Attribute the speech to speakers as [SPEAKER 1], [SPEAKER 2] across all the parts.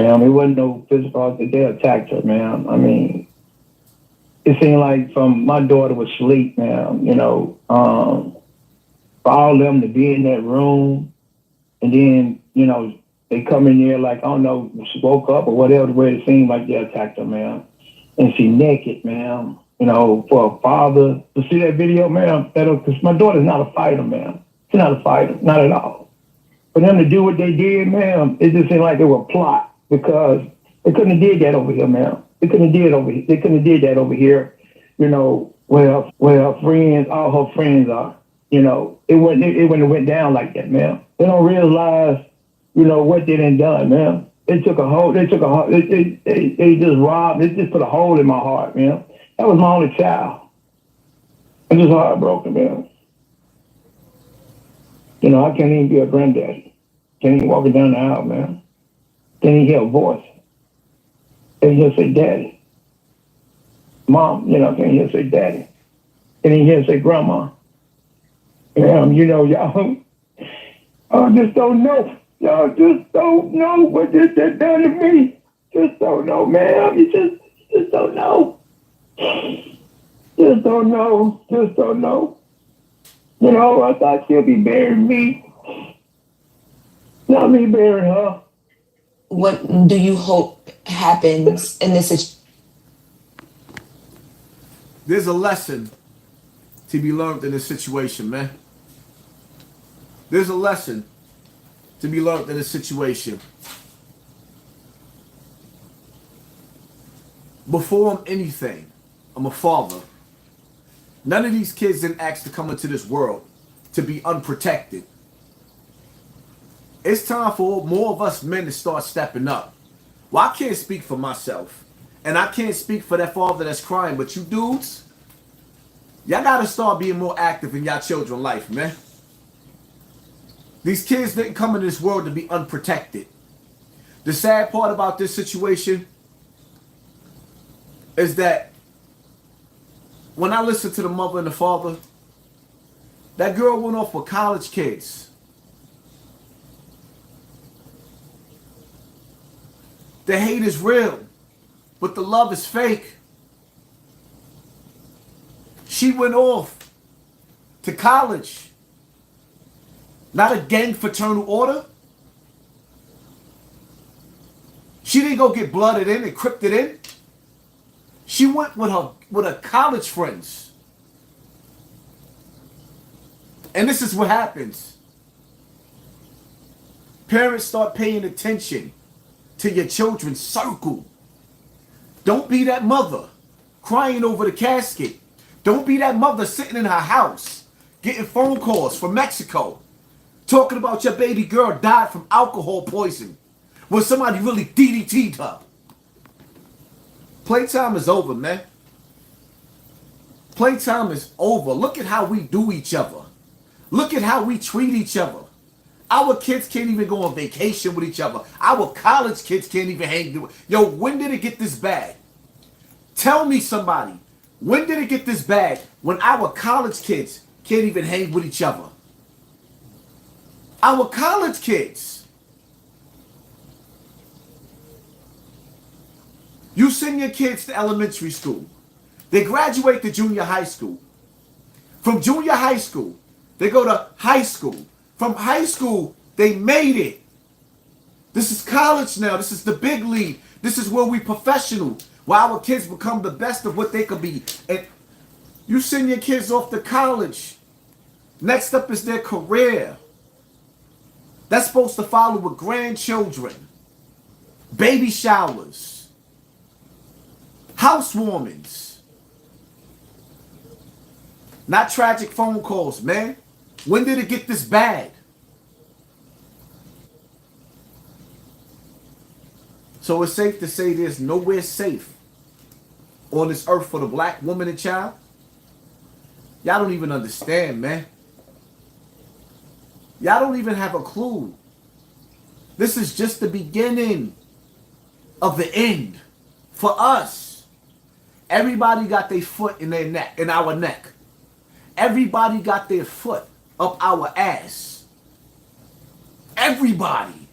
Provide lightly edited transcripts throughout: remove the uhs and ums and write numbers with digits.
[SPEAKER 1] ma'am. It wasn't no physical. They attacked her, ma'am. I mean, it seemed like from my daughter was asleep, ma'am. For all of them to be in that room, and then they come in there like I don't know, she woke up or whatever. The way it seemed like they attacked her, ma'am, and she naked, ma'am. For a father to see that video, ma'am, because my daughter's not a fighter, ma'am. She's not a fighter, not at all. For them to do what they did, ma'am, it just seemed like they were a plot because they couldn't have did that over here, ma'am. They couldn't have did that over here, where her friends, all her friends are. It wouldn't have went down like that, ma'am. They don't realize, what they done done, ma'am. They just robbed, they just put a hole in my heart, ma'am. That was my only child. I'm just heartbroken, man. I can't even be a granddaddy. Can't even walk down the aisle, man. Can't even hear a voice. Can't even say daddy. Mom, can't even say daddy. Can't even hear say grandma. Y'all just don't know. Y'all just don't know what this has done to me. Just don't know, man. You just don't know. Just don't know. Just don't know. I thought she'll be burying me. Not me burying her.
[SPEAKER 2] What do you hope happens in this situation?
[SPEAKER 3] There's a lesson to be learned in this situation, man. There's a lesson to be learned in this situation. Before I'm anything, I'm a father. None of these kids didn't ask to come into this world to be unprotected. It's time for more of us men to start stepping up. Well, I can't speak for myself. And I can't speak for that father that's crying. But you dudes, y'all got to start being more active in y'all children's life, man. These kids didn't come into this world to be unprotected. The sad part about this situation is that when I listen to the mother and the father, that girl went off with college kids. The hate is real, but the love is fake. She went off to college. Not a gang fraternal order. She didn't go get blooded in and crypted in. She went with her college friends. And this is what happens. Parents start paying attention to your children's circle. Don't be that mother crying over the casket. Don't be that mother sitting in her house getting phone calls from Mexico talking about your baby girl died from alcohol poisoning when somebody really DDT'd her. Playtime is over, man. Playtime is over. Look at how we do each other. Look at how we treat each other. Our kids can't even go on vacation with each other. Our college kids can't even hang. Yo, when did it get this bad? Tell me somebody. When did it get this bad when our college kids can't even hang with each other? Our college kids. You send your kids to elementary school. They graduate to junior high school. From junior high school, they go to high school. From high school, they made it. This is college now. This is the big league. This is where we professional. Where our kids become the best of what they could be. And you send your kids off to college. Next up is their career. That's supposed to follow with grandchildren, baby showers, housewarmings. Not tragic phone calls, man. When did it get this bad? So it's safe to say there's nowhere safe on this earth for the black woman and child. Y'all don't even understand, man. Y'all don't even have a clue. This is just the beginning of the end for us. Everybody got their foot in their neck, in our neck. Everybody got their foot up our ass. Everybody.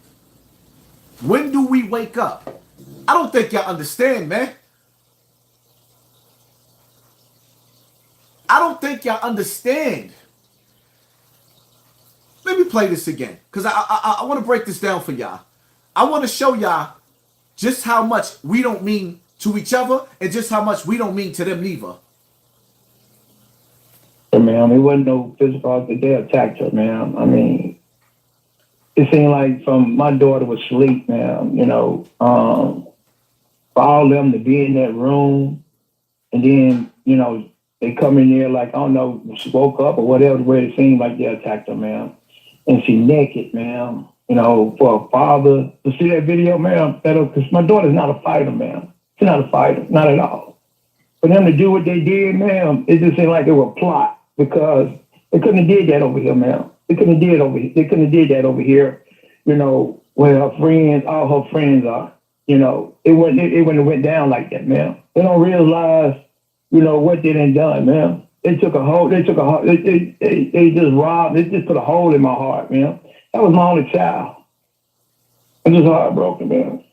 [SPEAKER 3] When do we wake up? I don't think y'all understand, man. I don't think y'all understand. Let me play this again, because I want to break this down for y'all. I want to show y'all just how much we don't mean to each other and just how much we don't mean to them neither.
[SPEAKER 1] Man, it wasn't no physical. They attacked her, man. I mean, it seemed like from my daughter was asleep, man. For all them to be in that room, and then they come in there like I don't know, she woke up or whatever. Where it seemed like they attacked her, man. And she naked, man. For a father to see that video, man, because my daughter's not a fighter, man. She's not a fighter, not at all. For them to do what they did, man, it just seemed like they were a plot because they couldn't have did that over here, man. They couldn't have did that over here, where her friends, all her friends are. It wouldn't have went down like that, man. They don't realize, what they done done, man. They just robbed, they just put a hole in my heart, man. That was my only child. I'm just heartbroken, man.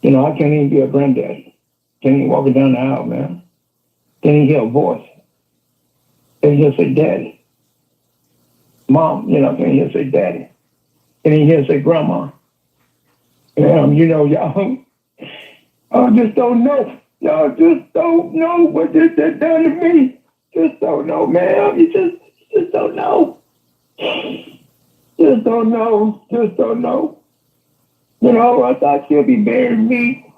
[SPEAKER 1] I can't even be a granddaddy. Can't even walk down the aisle, man. Can't even hear a voice. Can't even say daddy. Mom, can't even say daddy. Can't even say grandma. Y'all, I just don't know. Y'all just don't know what this done to me. Just don't know, man. You just don't know. Just don't know. Just don't know. I thought she'll be burying me.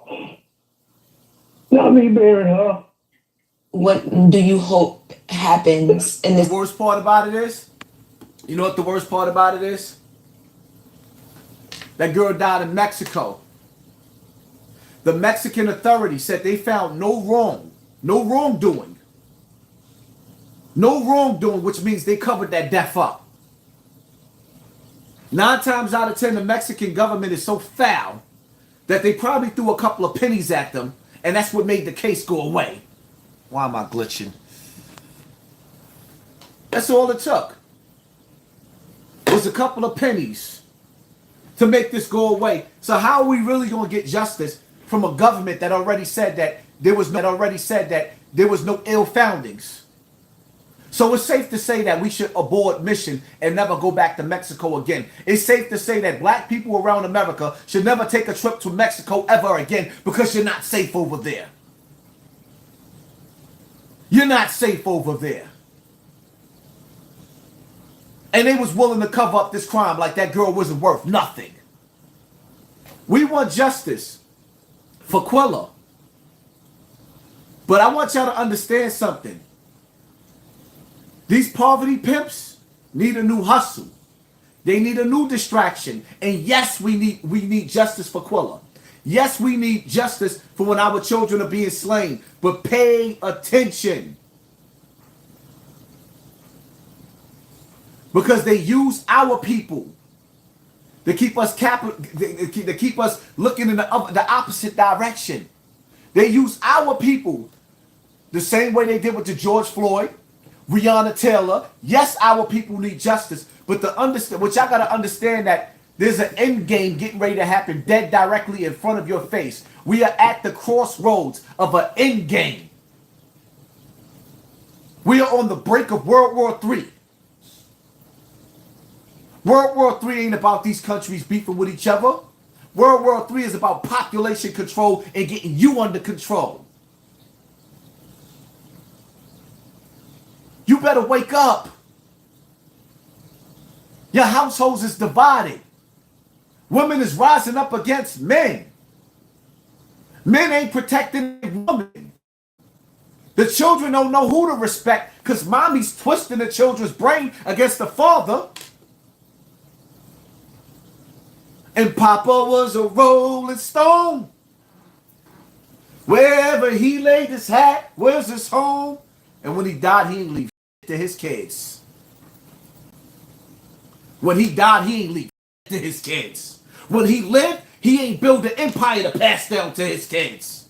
[SPEAKER 1] Not me burying her.
[SPEAKER 2] What do you hope happens in this?
[SPEAKER 3] The worst part about it is, you know what the worst part about it is? That girl died in Mexico. The Mexican authorities said they found no wrongdoing. No wrongdoing, which means they covered that death up. 9 times out of 10, the Mexican government is so foul that they probably threw a couple of pennies at them, and that's what made the case go away. Why am I glitching? That's all it took. It was a couple of pennies to make this go away. So how are we really going to get justice from a government that already said that there was no ill foundings? So it's safe to say that we should abort mission and never go back to Mexico again. It's safe to say that black people around America should never take a trip to Mexico ever again because you're not safe over there. You're not safe over there. And they was willing to cover up this crime like that girl wasn't worth nothing. We want justice for Quilla. But I want y'all to understand something. These poverty pimps need a new hustle. They need a new distraction. And yes, we need justice for Quilla. Yes, we need justice for when our children are being slain. But pay attention. Because they use our people to keep us looking in the opposite direction. They use our people the same way they did with the George Floyd, Breonna Taylor. Yes, our people need justice, but what y'all gotta understand that there's an end game getting ready to happen dead directly in front of your face. We are at the crossroads of an end game. We are on the brink of World War III. World War III ain't about these countries beefing with each other. World War III is about population control and getting you under control. You better wake up. Your households is divided. Women is rising up against men. Men ain't protecting women. The children don't know who to respect because mommy's twisting the children's brain against the father. And Papa was a rolling stone. Wherever he laid his hat was his home. And when he died, he ain't leave to his kids. When he died, he ain't leave to his kids. When he lived, he ain't build an empire to pass down to his kids.